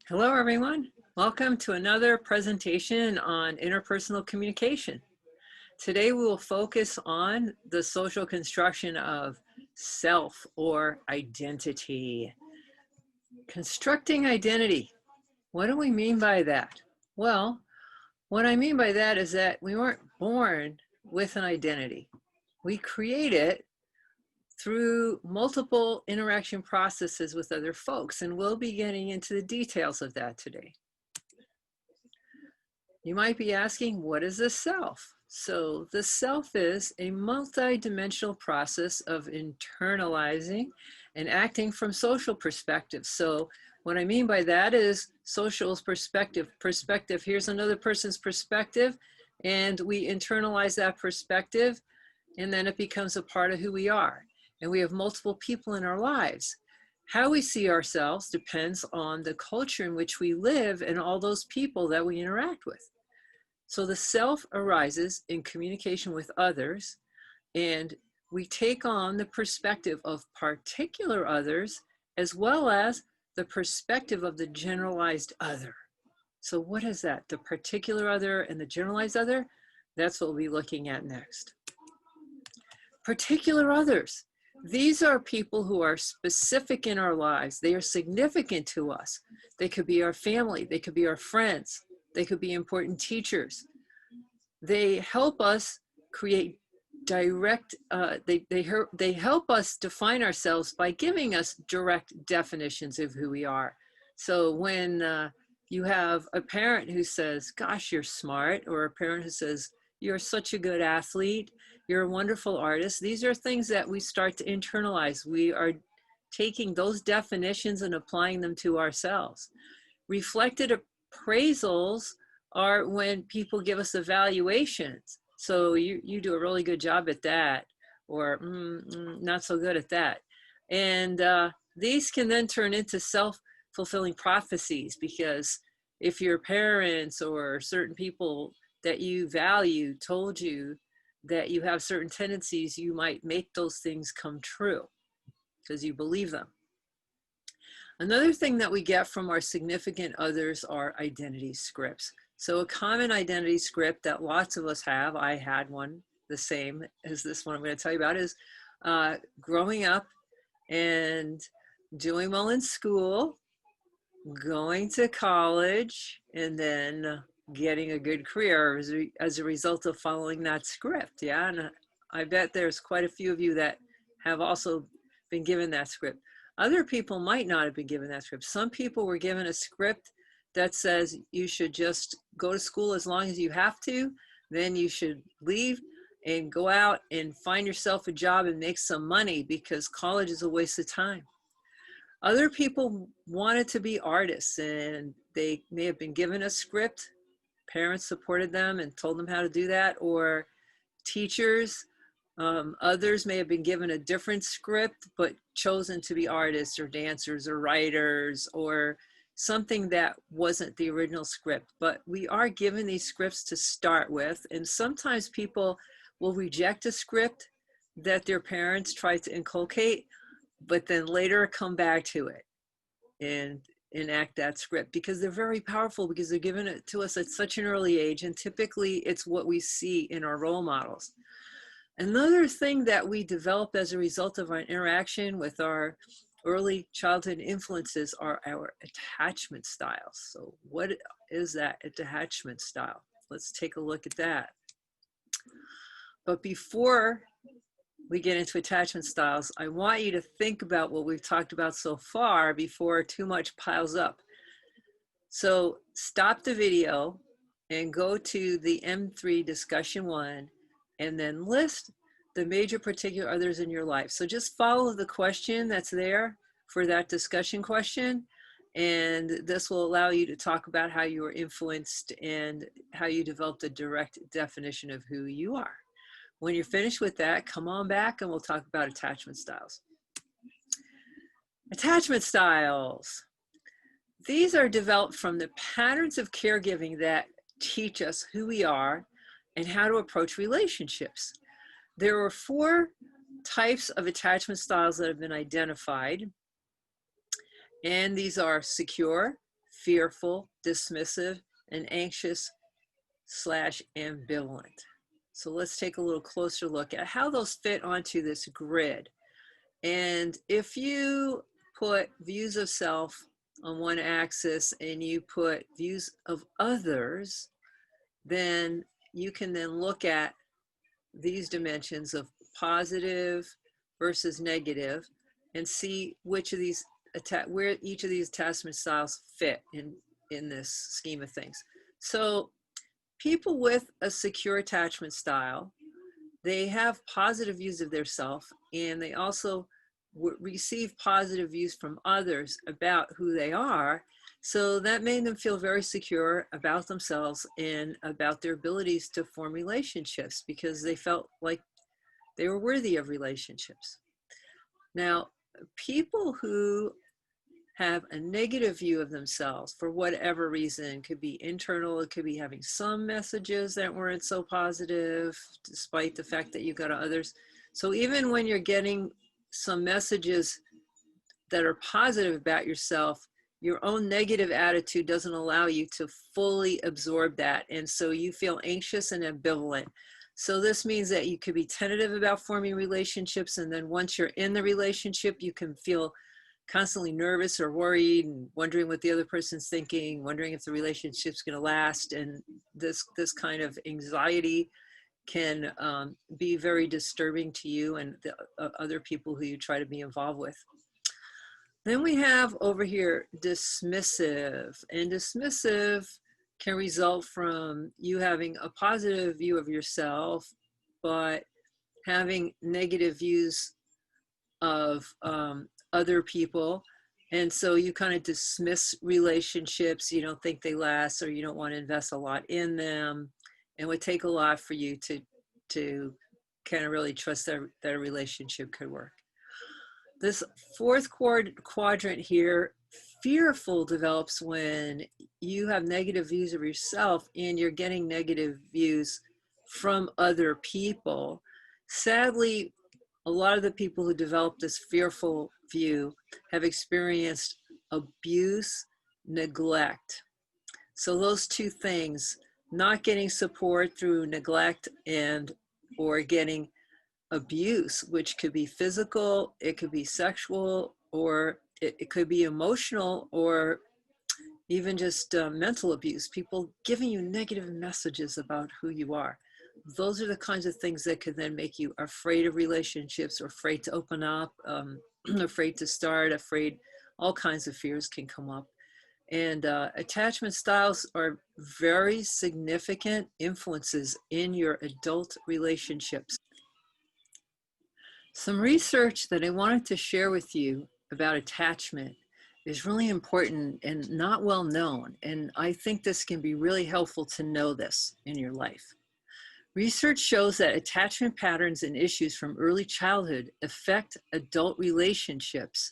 Hello, everyone. Welcome to another presentation on interpersonal communication. Today, we will focus on the social construction of self or identity. Constructing identity. What do we mean by that? Well, what I mean by that is that we weren't born with an identity. We create it through multiple interaction processes with other folks, and we'll be getting into the details of that today. You might be asking, what is the self? So the self is a multi-dimensional process of internalizing and acting from social perspective. So what I mean by that is social perspective. Here's another person's perspective, and we internalize that perspective, and then it becomes a part of who we are. And we have multiple people in our lives. How we see ourselves depends on the culture in which we live and all those people that we interact with. So the self arises in communication with others, and we take on the perspective of particular others, as well as the perspective of the generalized other. So what is that? The particular other and the generalized other? That's what we'll be looking at next. Particular others. These are people who are specific in our lives. They are significant to us. They could be our family. They could be our friends. They could be important teachers. They help us create direct, they help us define ourselves by giving us direct definitions of who we are. So when you have a parent who says, gosh, you're smart, or a parent who says, you're such a good athlete, you're a wonderful artist, these are things that we start to internalize. We are taking those definitions and applying them to ourselves. Reflected appraisals are when people give us evaluations. So you do a really good job at that, or not so good at that. And these can then turn into self-fulfilling prophecies, because if your parents or certain people that you value told you that you have certain tendencies, you might make those things come true because you believe them. Another thing that we get from our significant others are identity scripts. So a common identity script that lots of us have, I had one the same as this one I'm going to tell you about, is growing up and doing well in school, going to college, and then getting a good career as a result of following that script. Yeah, and I bet there's quite a few of you that have also been given that script. Other people might not have been given that script. Some people were given a script that says you should just go to school as long as you have to, then you should leave and go out and find yourself a job and make some money, because college is a waste of time. Other people wanted to be artists, and they may have been given a script. Parents supported them and told them how to do that, or teachers. Others may have been given a different script, but chosen to be artists or dancers or writers or something that wasn't the original script. But we are given these scripts to start with, and sometimes people will reject a script that their parents tried to inculcate, but then later come back to it and enact that script, because they're very powerful, because they're given it to us at such an early age, and typically it's what we see in our role models. Another thing that we develop as a result of our interaction with our early childhood influences are our attachment styles. So what is that attachment style? Let's take a look at that. But before we get into attachment styles, I want you to think about what we've talked about so far before too much piles up. So stop the video and go to the M3 discussion 1, and then list the major particular others in your life. So just follow the question that's there for that discussion question, and this will allow you to talk about how you were influenced and how you developed a direct definition of who you are. When you're finished with that, come on back and we'll talk about attachment styles. Attachment styles. These are developed from the patterns of caregiving that teach us who we are and how to approach relationships. There are 4 types of attachment styles that have been identified, and these are secure, fearful, dismissive, and anxious / ambivalent. So let's take a little closer look at how those fit onto this grid. And if you put views of self on one axis and you put views of others, then you can then look at these dimensions of positive versus negative and see which of these where each of these attachment styles fit in this scheme of things. So people with a secure attachment style, they have positive views of their self, and they also receive positive views from others about who they are. So that made them feel very secure about themselves and about their abilities to form relationships because they felt like they were worthy of relationships. Now, people who have a negative view of themselves for whatever reason, could be internal, it could be having some messages that weren't so positive, despite the fact that you got to others. So even when you're getting some messages that are positive about yourself, your own negative attitude doesn't allow you to fully absorb that. And so you feel anxious and ambivalent. So this means that you could be tentative about forming relationships. And then once you're in the relationship, you can feel constantly nervous or worried and wondering what the other person's thinking, wondering if the relationship's going to last. And this kind of anxiety can be very disturbing to you and the other people who you try to be involved with. Then we have over here dismissive, and dismissive can result from you having a positive view of yourself, but having negative views of other people. And so you kind of dismiss relationships, you don't think they last, or you don't want to invest a lot in them. And it would take a lot for you to kind of really trust that a relationship could work. This fourth quadrant here, fearful, develops when you have negative views of yourself and you're getting negative views from other people. Sadly, a lot of the people who develop this fearful view have experienced abuse, neglect. So those two things, not getting support through neglect and or getting abuse, which could be physical, it could be sexual, or it could be emotional, or even just mental abuse, people giving you negative messages about who you are. Those are the kinds of things that could then make you afraid of relationships or afraid to open up, afraid to start, afraid, all kinds of fears can come up. And attachment styles are very significant influences in your adult relationships. Some research that I wanted to share with you about attachment is really important and not well known. And I think this can be really helpful to know this in your life. Research shows that attachment patterns and issues from early childhood affect adult relationships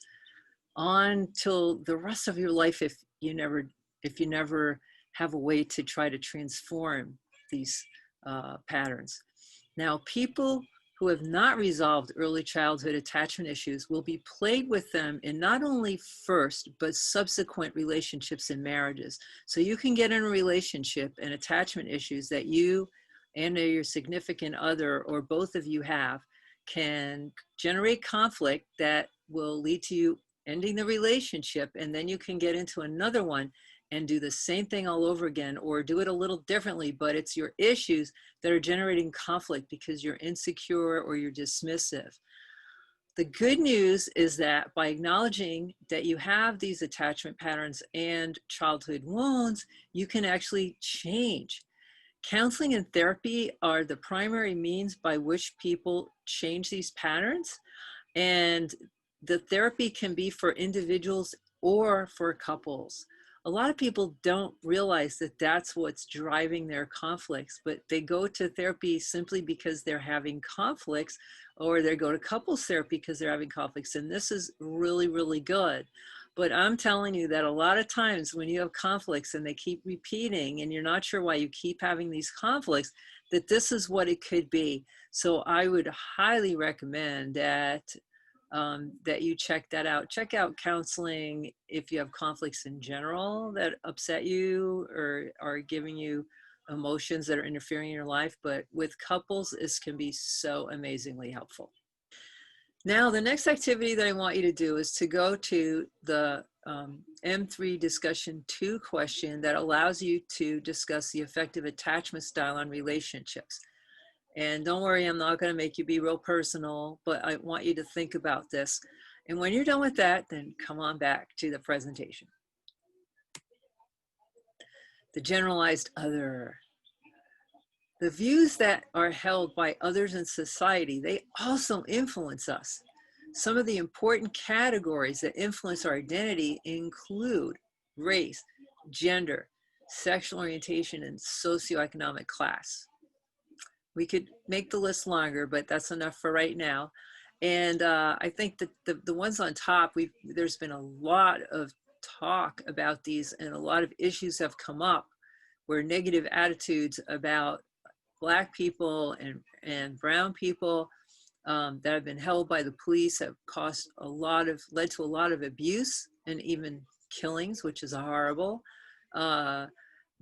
on till the rest of your life if you never have a way to try to transform these patterns. Now, people who have not resolved early childhood attachment issues will be plagued with them in not only first, but subsequent relationships and marriages. So you can get in a relationship and attachment issues that you and your significant other or both of you have can generate conflict that will lead to you ending the relationship, and then you can get into another one and do the same thing all over again, or do it a little differently, but it's your issues that are generating conflict because you're insecure or you're dismissive. The good news is that by acknowledging that you have these attachment patterns and childhood wounds, you can actually change. Counseling and therapy are the primary means by which people change these patterns, and the therapy can be for individuals or for couples. A lot of people don't realize that that's what's driving their conflicts, but they go to therapy simply because they're having conflicts, or they go to couples therapy because they're having conflicts. And this is really, really good. But I'm telling you that a lot of times when you have conflicts and they keep repeating and you're not sure why you keep having these conflicts, that this is what it could be. So I would highly recommend that that you check that out. Check out counseling if you have conflicts in general that upset you or are giving you emotions that are interfering in your life. But with couples, this can be so amazingly helpful. Now, the next activity that I want you to do is to go to the M3 discussion 2 question that allows you to discuss the effective attachment style on relationships. And don't worry, I'm not going to make you be real personal, but I want you to think about this. And when you're done with that, then come on back to the presentation. The generalized other. The views that are held by others in society, they also influence us. Some of the important categories that influence our identity include race, gender, sexual orientation, and socioeconomic class. We could make the list longer, but that's enough for right now. And I think that the ones on top, there's been a lot of talk about these, and a lot of issues have come up where negative attitudes about Black people and brown people that have been held by the police have led to a lot of abuse and even killings, which is horrible.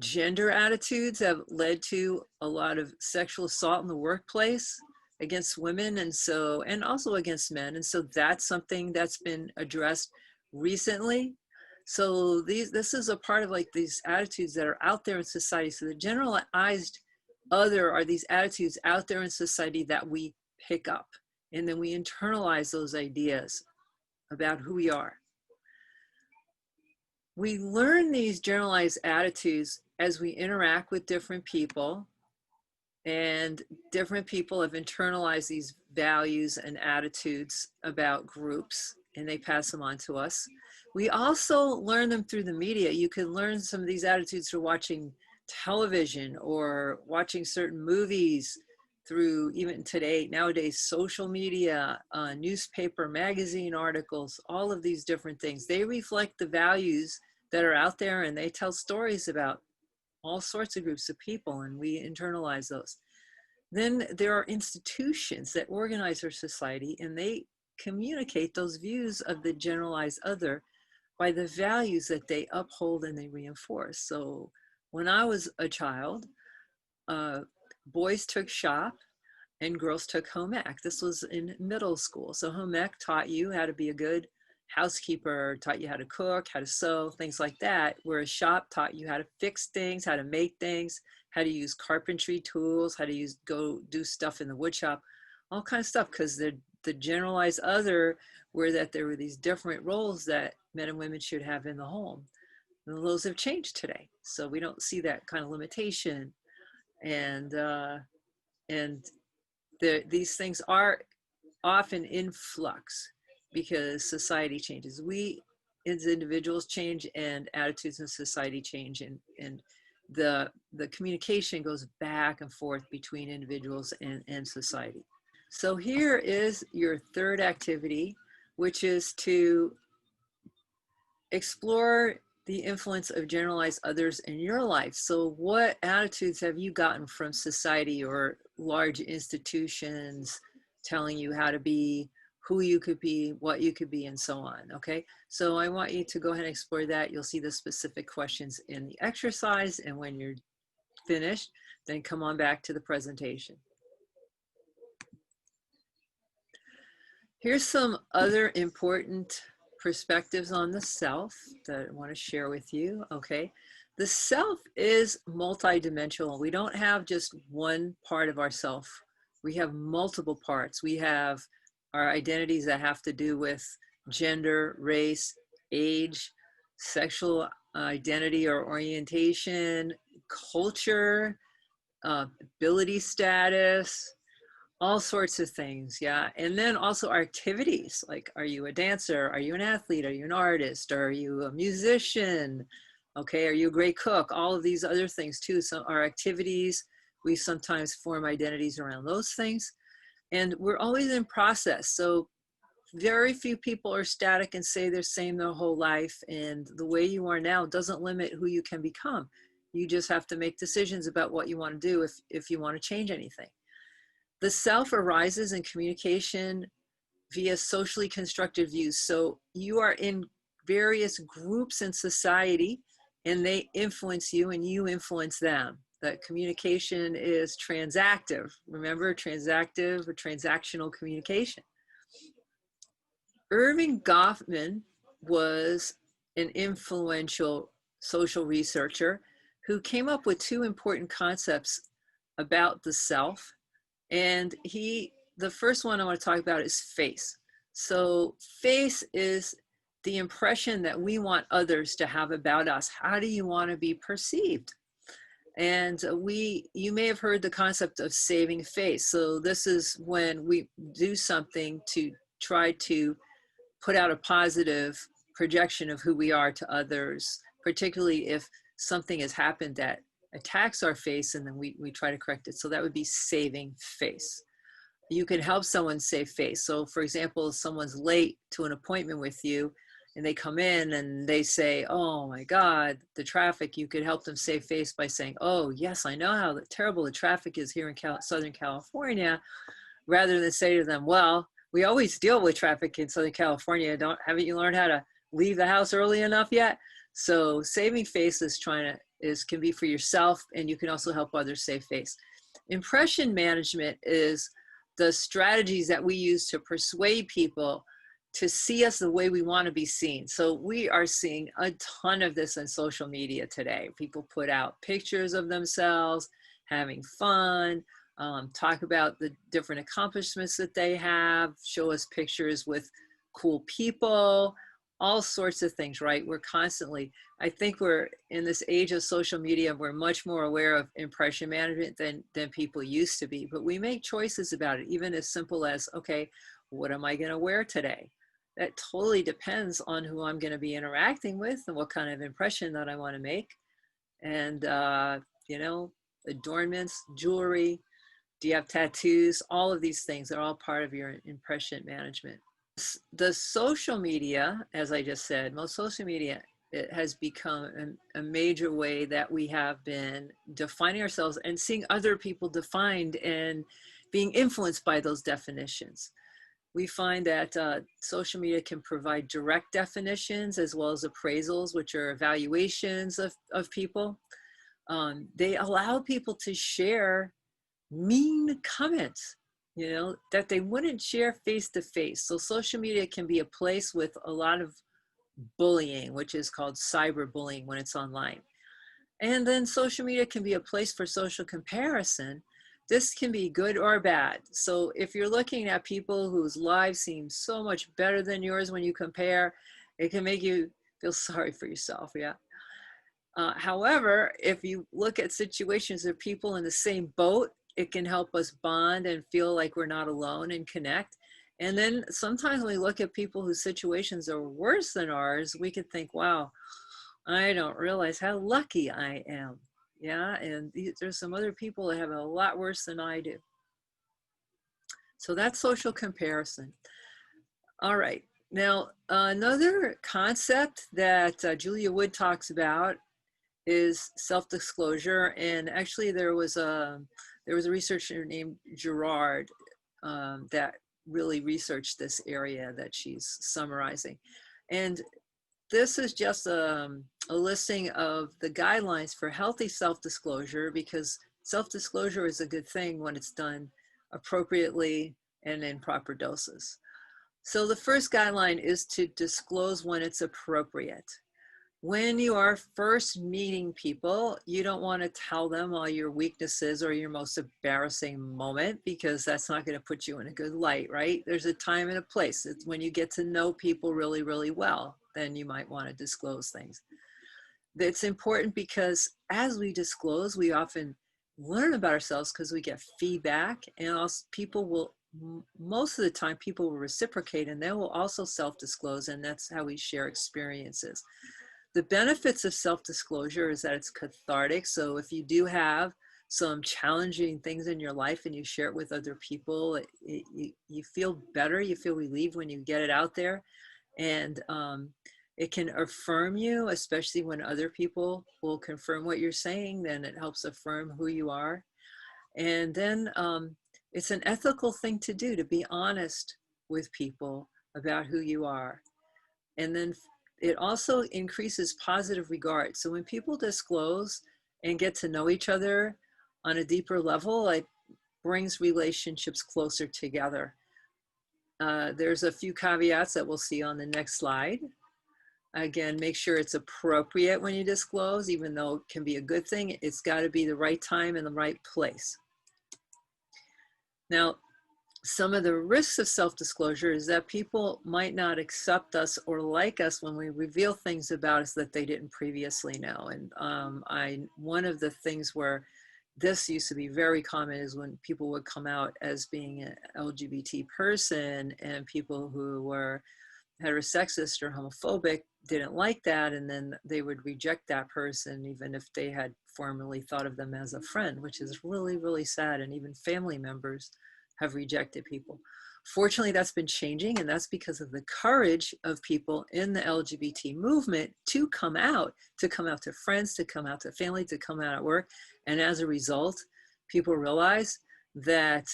Gender attitudes have led to a lot of sexual assault in the workplace against women and also against men. And so that's something that's been addressed recently. So this is a part of like these attitudes that are out there in society. So the generalized other are these attitudes out there in society that we pick up, and then we internalize those ideas about who we are. We learn these generalized attitudes as we interact with different people, and different people have internalized these values and attitudes about groups, and they pass them on to us. We also learn them through the media. You can learn some of these attitudes through watching television or watching certain movies, through even nowadays, social media, newspaper, magazine articles, all of these different things. They reflect the values that are out there, and they tell stories about all sorts of groups of people, and we internalize those. Then there are institutions that organize our society, and they communicate those views of the generalized other by the values that they uphold and they reinforce. So when I was a child, boys took shop and girls took home ec. This was in middle school. So home ec taught you how to be a good housekeeper, taught you how to cook, how to sew, things like that, whereas shop taught you how to fix things, how to make things, how to use carpentry tools, how to go do stuff in the wood shop, all kinds of stuff, because the generalized other were that there were these different roles that men and women should have in the home. And those have changed today. So we don't see that kind of limitation. And these things are often in flux because society changes. We as individuals change, and attitudes in society change, and the communication goes back and forth between individuals and society. So here is your third activity, which is to explore the influence of generalized others in your life. So what attitudes have you gotten from society or large institutions telling you how to be, who you could be, what you could be, and so on, okay? So I want you to go ahead and explore that. You'll see the specific questions in the exercise, and when you're finished, then come on back to the presentation. Here's some other important perspectives on the self that I want to share with you, okay? The self is multidimensional. We don't have just one part of ourself. We have multiple parts. We have our identities that have to do with gender, race, age, sexual identity or orientation, culture, ability status, all sorts of things, yeah. And then also our activities, like, are you a dancer? Are you an athlete? Are you an artist? Are you a musician? Okay, are you a great cook? All of these other things too. So our activities, we sometimes form identities around those things. And we're always in process. So very few people are static and say they're same their whole life. And the way you are now doesn't limit who you can become. You just have to make decisions about what you want to do if you want to change anything. The self arises in communication via socially constructed views. So you are in various groups in society and they influence you and you influence them. That communication is transactive. Remember, transactive or transactional communication. Irving Goffman was an influential social researcher who came up with two important concepts about the self. And the first one I want to talk about is face. So face is the impression that we want others to have about us. How do you want to be perceived? And you may have heard the concept of saving face. So this is when we do something to try to put out a positive projection of who we are to others, particularly if something has happened that attacks our face and then we try to correct it. So that would be saving face. You can help someone save face. So for example, someone's late to an appointment with you and they come in and they say, oh my God, the traffic, you could help them save face by saying, oh yes, I know how terrible the traffic is here in Southern California, rather than say to them, well, we always deal with traffic in Southern California. Haven't you learned how to leave the house early enough yet? So saving face can be for yourself, and you can also help others save face. Impression management is the strategies that we use to persuade people to see us the way we want to be seen. So we are seeing a ton of this on social media today. People put out pictures of themselves, having fun, talk about the different accomplishments that they have, show us pictures with cool people, all sorts of things, right? I think we're in this age of social media, we're much more aware of impression management than people used to be, but we make choices about it, even as simple as, okay, what am I gonna wear today? That totally depends on who I'm gonna be interacting with and what kind of impression that I wanna make. And, adornments, jewelry, do you have tattoos? All of these things are all part of your impression management. The social media, as I just said, most social media, it has become a major way that we have been defining ourselves and seeing other people defined and being influenced by those definitions. We find that social media can provide direct definitions as well as appraisals, which are evaluations of people. They allow people to share mean comments, that they wouldn't share face to face. So social media can be a place with a lot of bullying, which is called cyberbullying when it's online. And then social media can be a place for social comparison. This can be good or bad. So if you're looking at people whose lives seem so much better than yours when you compare, it can make you feel sorry for yourself, yeah. However, if you look at situations of people in the same boat, it can help us bond and feel like we're not alone and connect. And then sometimes when we look at people whose situations are worse than ours, we could think, wow, I don't realize how lucky I am. Yeah, and there's some other people that have it a lot worse than I do. So that's social comparison. All right. Now, another concept that Julia Wood talks about is self-disclosure. And actually there was a researcher named Gerard that really researched this area that she's summarizing. And this is just a listing of the guidelines for healthy self-disclosure, because self-disclosure is a good thing when it's done appropriately and in proper doses. So the first guideline is to disclose when it's appropriate. When you are first meeting people, you don't want to tell them all your weaknesses or your most embarrassing moment, because that's not going to put you in a good light, right? There's a time and a place. It's when you get to know people really, really well, then you might want to disclose things. It's important because as we disclose, we often learn about ourselves because we get feedback, and also most of the time people will reciprocate, and they will also self-disclose, and that's how we share experiences. The benefits of self-disclosure is that it's cathartic. So if you do have some challenging things in your life and you share it with other people, you feel better, you feel relieved when you get it out there. And it can affirm you, especially when other people will confirm what you're saying, then it helps affirm who you are. And then it's an ethical thing to do, to be honest with people about who you are. And then it also increases positive regard. So when people disclose and get to know each other on a deeper level, it brings relationships closer together. There's a few caveats that we'll see on the next slide. Again, make sure it's appropriate when you disclose, even though it can be a good thing. It's got to be the right time and the right place. Now, some of the risks of self-disclosure is that people might not accept us or like us when we reveal things about us that they didn't previously know. And one of the things where this used to be very common is when people would come out as being an LGBT person, and people who were heterosexist or homophobic didn't like that, and then they would reject that person even if they had formerly thought of them as a friend, which is really, really sad. And even family members have rejected people. Fortunately, that's been changing, and that's because of the courage of people in the LGBT movement to come out to friends, to come out to family, to come out at work. And as a result, people realize that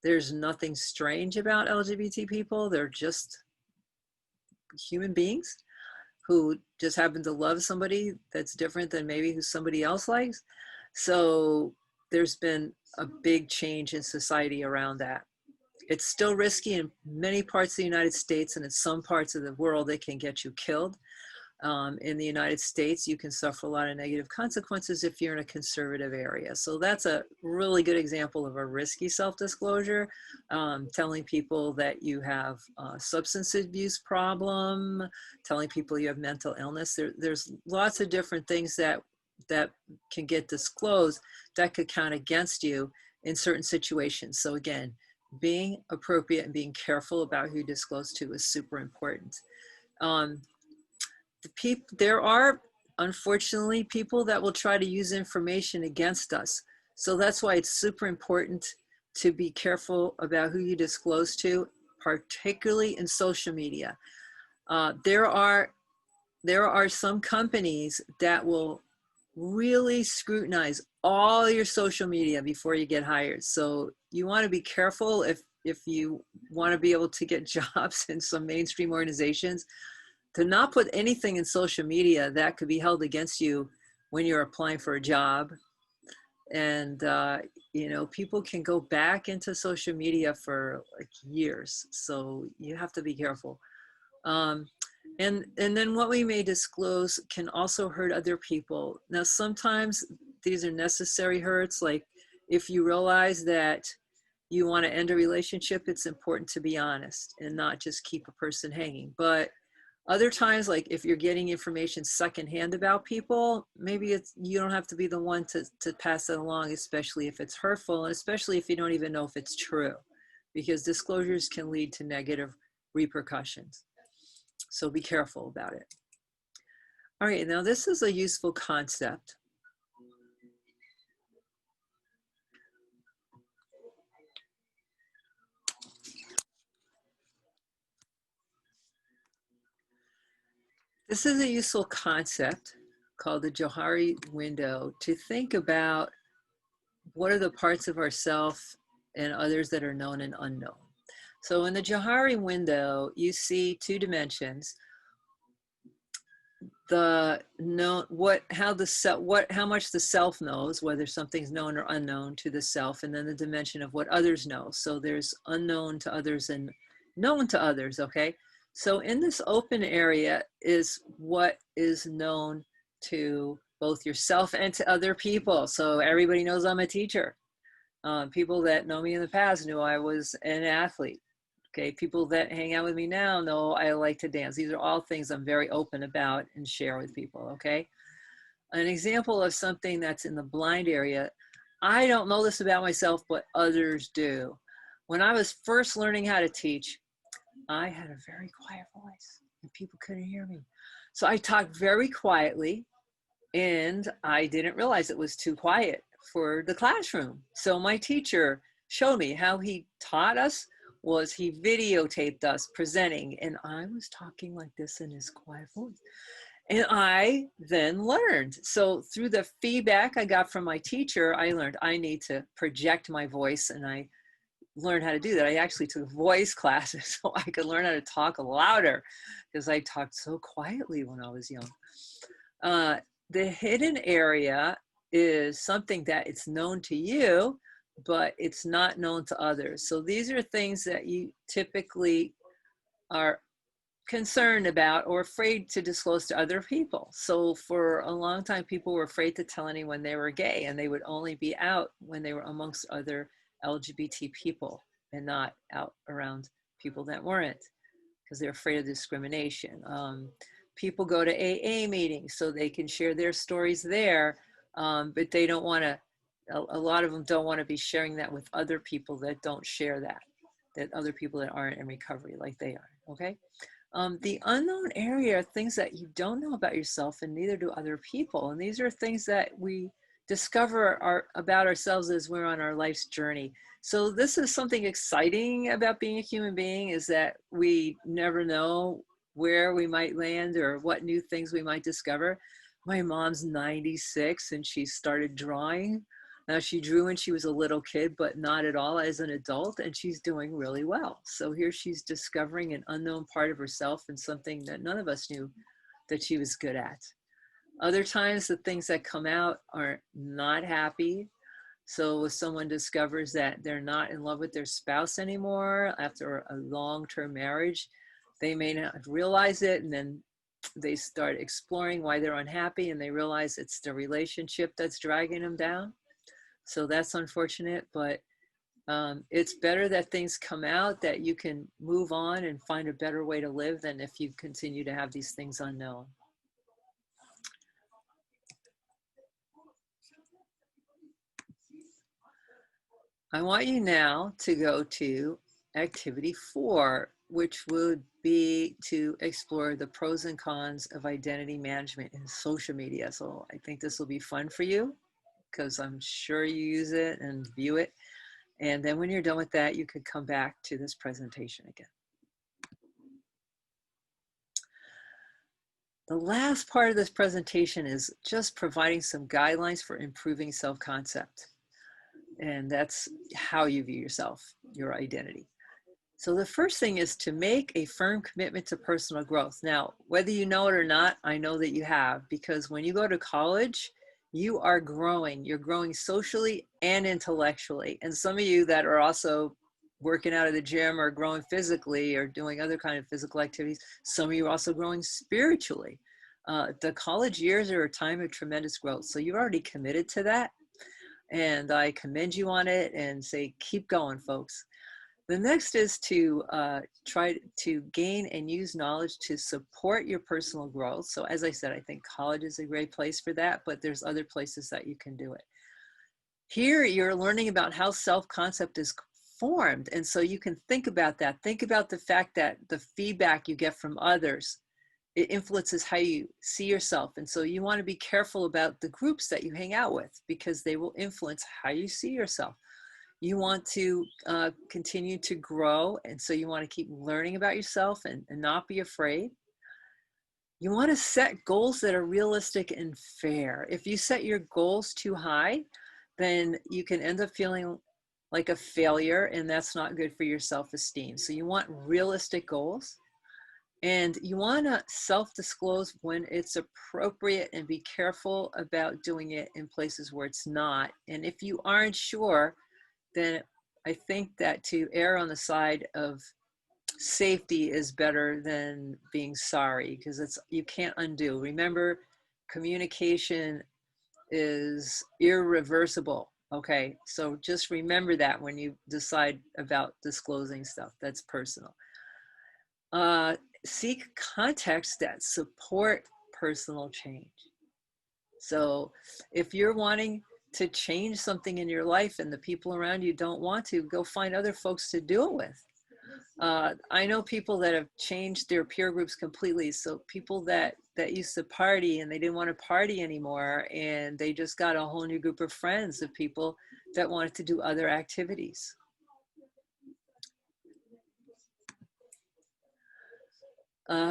there's nothing strange about LGBT people. They're just human beings who just happen to love somebody that's different than maybe who somebody else likes. So there's been a big change in society around that. It's still risky in many parts of the United States, and in some parts of the world, it can get you killed. In the United States, you can suffer a lot of negative consequences if you're in a conservative area. So that's a really good example of a risky self-disclosure, telling people that you have a substance abuse problem, telling people you have mental illness. There's lots of different things that can get disclosed that could count against you in certain situations. So again, being appropriate and being careful about who you disclose to is super important. There are, unfortunately, people that will try to use information against us. So that's why it's super important to be careful about who you disclose to, particularly in social media. There are some companies that will really scrutinize all your social media before you get hired. So you want to be careful if you want to be able to get jobs in some mainstream organizations, to not put anything in social media that could be held against you when you're applying for a job. And you know, people can go back into social media for like years, so you have to be careful. And then what we may disclose can also hurt other people. Now, sometimes these are necessary hurts. Like if you realize that you want to end a relationship, it's important to be honest and not just keep a person hanging. But other times, like if you're getting information secondhand about people, maybe you don't have to be the one to pass it along, especially if it's hurtful, and especially if you don't even know if it's true, because disclosures can lead to negative repercussions. So be careful about it. All right, now this is a useful concept. This is a useful concept called the Johari window, to think about what are the parts of ourself and others that are known and unknown. So in the Johari window, you see two dimensions: the known, how much the self knows, whether something's known or unknown to the self, and then the dimension of what others know. So there's unknown to others and known to others. Okay, so in this open area is what is known to both yourself and to other people. So everybody knows I'm a teacher. People that know me in the past knew I was an athlete. Okay, people that hang out with me now know I like to dance. These are all things I'm very open about and share with people, okay? An example of something that's in the blind area, I don't know this about myself, but others do. When I was first learning how to teach, I had a very quiet voice and people couldn't hear me. So I talked very quietly, and I didn't realize it was too quiet for the classroom. So my teacher showed me how he taught us was he videotaped us presenting, and I was talking like this in his quiet voice. And I then learned. So through the feedback I got from my teacher, I learned I need to project my voice, and I learn how to do that. I actually took voice classes so I could learn how to talk louder, because I talked so quietly when I was young. The hidden area is something that it's known to you, but it's not known to others. So these are things that you typically are concerned about or afraid to disclose to other people. So for a long time, people were afraid to tell anyone they were gay, and they would only be out when they were amongst other LGBT people and not out around people that weren't, because they're afraid of discrimination. People go to AA meetings so they can share their stories there, but they don't want to, a lot of them don't want to be sharing that with other people that don't share that other people that aren't in recovery like they are, okay? The unknown area are things that you don't know about yourself, and neither do other people. And these are things that we discover about ourselves as we're on our life's journey. So this is something exciting about being a human being, is that we never know where we might land or what new things we might discover. My mom's 96 and she started drawing. Now, she drew when she was a little kid, but not at all as an adult, and she's doing really well. So here she's discovering an unknown part of herself and something that none of us knew that she was good at. Other times, the things that come out are not happy. So if someone discovers that they're not in love with their spouse anymore after a long-term marriage, they may not realize it, and then they start exploring why they're unhappy, and they realize it's the relationship that's dragging them down. So that's unfortunate, but it's better that things come out, that you can move on and find a better way to live, than if you continue to have these things unknown. I want you now to go to activity 4, which would be to explore the pros and cons of identity management in social media. So I think this will be fun for you, because I'm sure you use it and view it. And then when you're done with that, you could come back to this presentation again. The last part of this presentation is just providing some guidelines for improving self-concept. And that's how you view yourself, your identity. So the first thing is to make a firm commitment to personal growth. Now, whether you know it or not, I know that you have, because when you go to college, you are growing. You're growing socially and intellectually. And some of you that are also working out of the gym or growing physically or doing other kind of physical activities, some of you are also growing spiritually. The college years are a time of tremendous growth. So you're already committed to that. And I commend you on it and say, keep going, folks. The next is to try to gain and use knowledge to support your personal growth. So as I said, I think college is a great place for that, but there's other places that you can do it. Here, you're learning about how self-concept is formed. And so you can think about that. Think about the fact that the feedback you get from others, it influences how you see yourself. And so you want to be careful about the groups that you hang out with, because they will influence how you see yourself. You want to continue to grow, and so you want to keep learning about yourself and not be afraid. You want to set goals that are realistic and fair. If you set your goals too high, then you can end up feeling like a failure, and that's not good for your self-esteem. So you want realistic goals. And you want to self-disclose when it's appropriate, and be careful about doing it in places where it's not. And if you aren't sure, then I think that to err on the side of safety is better than being sorry, because you can't undo. Remember, communication is irreversible. Okay, so just remember that when you decide about disclosing stuff that's personal. Seek contexts that support personal change. So if you're wanting to change something in your life and the people around you don't want to, go find other folks to do it with. I know people that have changed their peer groups completely. So people that used to party and they didn't want to party anymore, and they just got a whole new group of friends, of people that wanted to do other activities.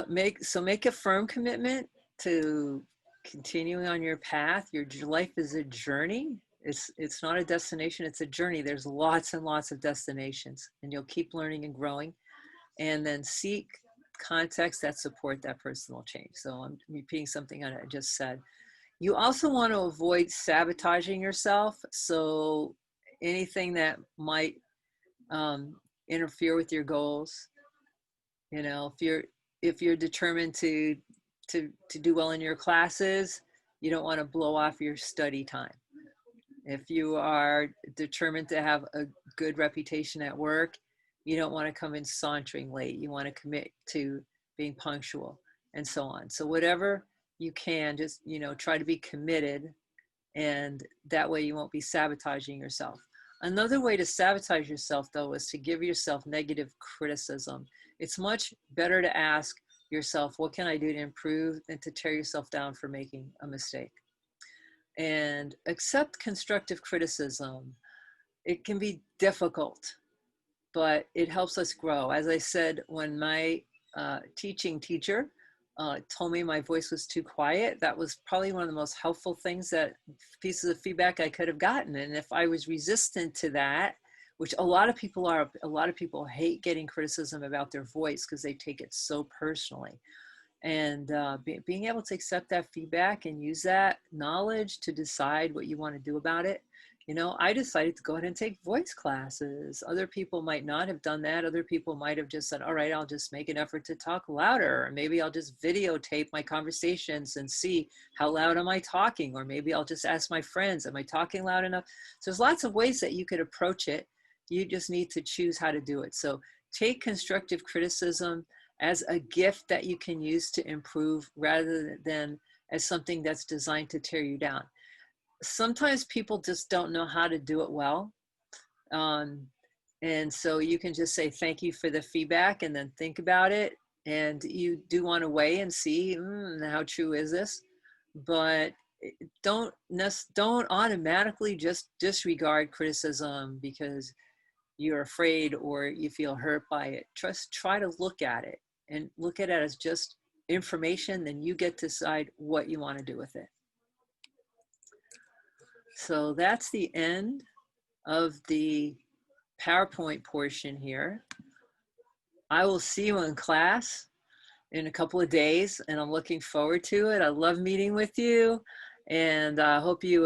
Make a firm commitment to continuing on your path. Your life is a journey. It's not a destination, it's a journey. There's lots and lots of destinations, and you'll keep learning and growing, and then seek contexts that support that personal change. So I'm repeating something I just said. You also want to avoid sabotaging yourself. So anything that might interfere with your goals, you know, if you're determined to do well in your classes, you don't want to blow off your study time. If you are determined to have a good reputation at work, you don't want to come in sauntering late. You want to commit to being punctual and so on. So whatever you can, just, you know, try to be committed, and that way you won't be sabotaging yourself. Another way to sabotage yourself, though, is to give yourself negative criticism. It's much better to ask yourself, what can I do to improve, than to tear yourself down for making a mistake. And accept constructive criticism. It can be difficult, but it helps us grow. As I said, when my teaching teacher told me my voice was too quiet, that was probably one of the most helpful pieces of feedback I could have gotten. And if I was resistant to that, which a lot of people are, a lot of people hate getting criticism about their voice because they take it so personally. And being able to accept that feedback and use that knowledge to decide what you want to do about it. You know, I decided to go ahead and take voice classes. Other people might not have done that. Other people might have just said, all right, I'll just make an effort to talk louder. Or maybe I'll just videotape my conversations and see how loud am I talking. Or maybe I'll just ask my friends, am I talking loud enough? So there's lots of ways that you could approach it. You just need to choose how to do it. So take constructive criticism as a gift that you can use to improve, rather than as something that's designed to tear you down. Sometimes people just don't know how to do it well. And so you can just say, thank you for the feedback, and then think about it. And you do want to weigh and see, how true is this? But don't automatically just disregard criticism because you're afraid or you feel hurt by it. Just try to look at it and look at it as just information. Then you get to decide what you want to do with it. So that's the end of the PowerPoint portion here. I will see you in class in a couple of days, and I'm looking forward to it. I love meeting with you, and I hope you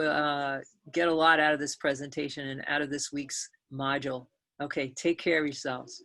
get a lot out of this presentation and out of this week's module. Okay, take care of yourselves.